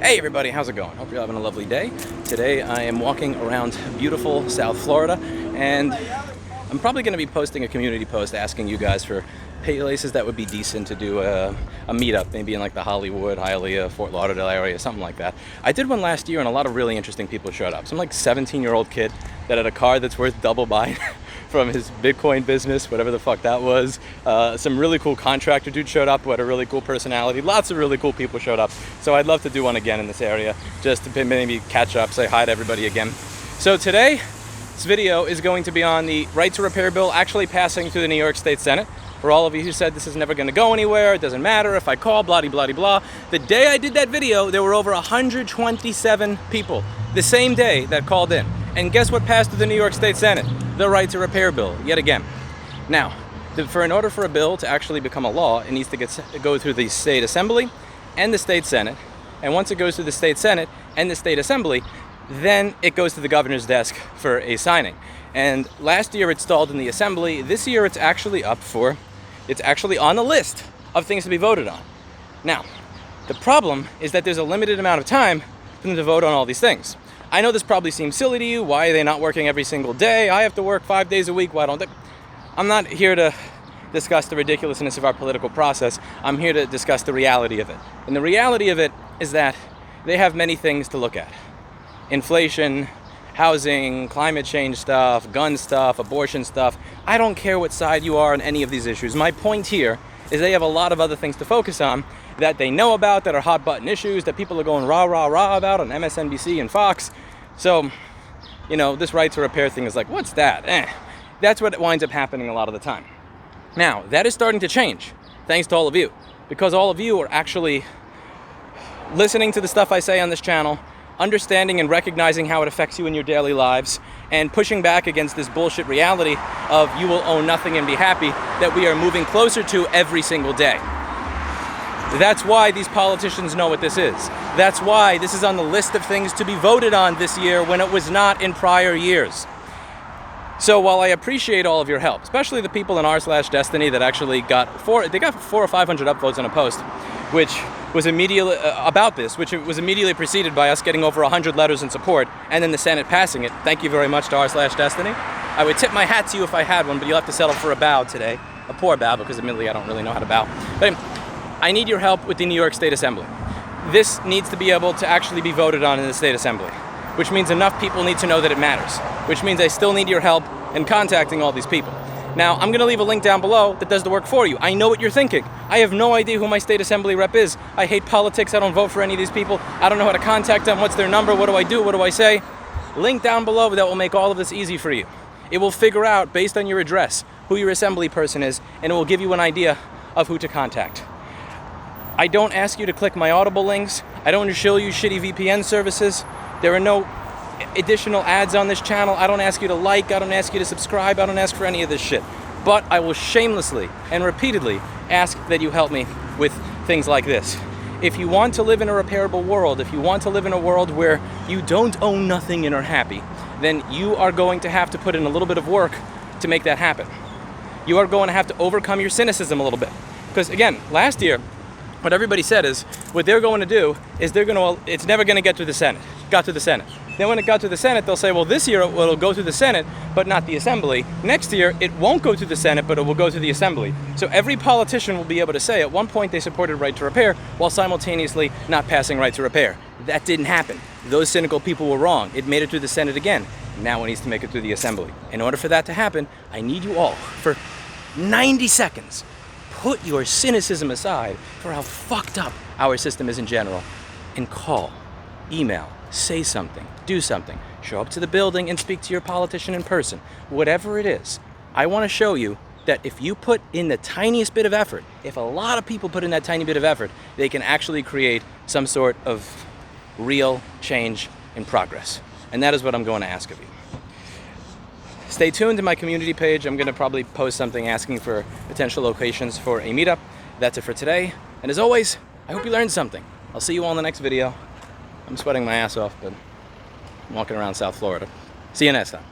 Hey everybody, how's it going? Hope you're having a lovely day. Today I am walking around beautiful South Florida, and I'm probably going to be posting a community post asking you guys for places that would be decent to do a meetup, maybe in like the Hollywood, Hialeah, Fort Lauderdale area, something like that. I did one last year and a lot of really interesting people showed up. Some like 17-year-old kid that had a car that's worth double buying from his Bitcoin business, whatever the fuck that was. Some really cool contractor dude showed up who had a really cool personality. Lots of really cool people showed up. So I'd love to do one again in this area, just to maybe catch up, say hi to everybody again. So today, this video is going to be on the right to repair bill actually passing through the New York State Senate. For all of you who said this is never going to go anywhere, it doesn't matter if I call, blah-de-blah-de-blah. The day I did that video, there were over 127 people the same day that called in. And guess what passed through the New York State Senate? The right to repair bill, yet again. Now, in order for a bill to actually become a law, it needs to go through the State Assembly and the State Senate. And once it goes through the State Senate and the State Assembly, then it goes to the governor's desk for a signing. And last year it stalled in the Assembly. This year it's actually on the list of things to be voted on. Now, the problem is that there's a limited amount of time for them to vote on all these things. I know this probably seems silly to you. Why are they not working every single day? I have to work 5 days a week. Why don't they? I'm not here to discuss the ridiculousness of our political process. I'm here to discuss the reality of it. And the reality of it is that they have many things to look at. Inflation, housing, climate change stuff, gun stuff, abortion stuff. I don't care what side you are on any of these issues. My point here is they have a lot of other things to focus on that they know about, that are hot button issues, that people are going rah, rah, rah about on MSNBC and Fox. So, you know, this right to repair thing is like, what's that? That's what winds up happening a lot of the time. Now, that is starting to change, thanks to all of you, because all of you are actually listening to the stuff I say on this channel, understanding and recognizing how it affects you in your daily lives, and pushing back against this bullshit reality of you will own nothing and be happy that we are moving closer to every single day. That's why these politicians know what this is. That's why this is on the list of things to be voted on this year when it was not in prior years. So while I appreciate all of your help, especially the people in r/Destiny that actually got 400 or 500 upvotes on a post, which was immediately about this, which was immediately preceded by us getting over 100 letters in support, and then the Senate passing it. Thank you very much to r/Destiny. I would tip my hat to you if I had one, but you'll have to settle for a bow today. A poor bow, because admittedly I don't really know how to bow. But I need your help with the New York State Assembly. This needs to be able to actually be voted on in the State Assembly, which means enough people need to know that it matters, which means I still need your help in contacting all these people. Now, I'm going to leave a link down below that does the work for you. I know what you're thinking. I have no idea who my State Assembly rep is. I hate politics. I don't vote for any of these people. I don't know how to contact them. What's their number? What do I do? What do I say? Link down below that will make all of this easy for you. It will figure out, based on your address, who your assembly person is, and it will give you an idea of who to contact. I don't ask you to click my Audible links. I don't show you shitty VPN services. There are no additional ads on this channel. I don't ask you to like. I don't ask you to subscribe. I don't ask for any of this shit. But I will shamelessly and repeatedly ask that you help me with things like this. If you want to live in a repairable world, if you want to live in a world where you don't own nothing and are happy, then you are going to have to put in a little bit of work to make that happen. You are going to have to overcome your cynicism a little bit. Because again, last year, what everybody said is, what they're going to do is it's never going to get to the Senate. Got to the Senate. Then when it got to the Senate, they'll say, well, this year it'll go to the Senate, but not the Assembly. Next year, it won't go to the Senate, but it will go to the Assembly. So every politician will be able to say, at one point they supported right to repair, while simultaneously not passing right to repair. That didn't happen. Those cynical people were wrong. It made it through the Senate again. Now it needs to make it through the Assembly. In order for that to happen, I need you all, for 90 seconds, put your cynicism aside for how fucked up our system is in general, and call, email, say something, do something, show up to the building and speak to your politician in person. Whatever it is, I want to show you that if you put in the tiniest bit of effort, if a lot of people put in that tiny bit of effort, they can actually create some sort of real change and progress. And that is what I'm going to ask of you. Stay tuned to my community page. I'm going to probably post something asking for potential locations for a meetup. That's it for today. And as always, I hope you learned something. I'll see you all in the next video. I'm sweating my ass off, but I'm walking around South Florida. See you next time.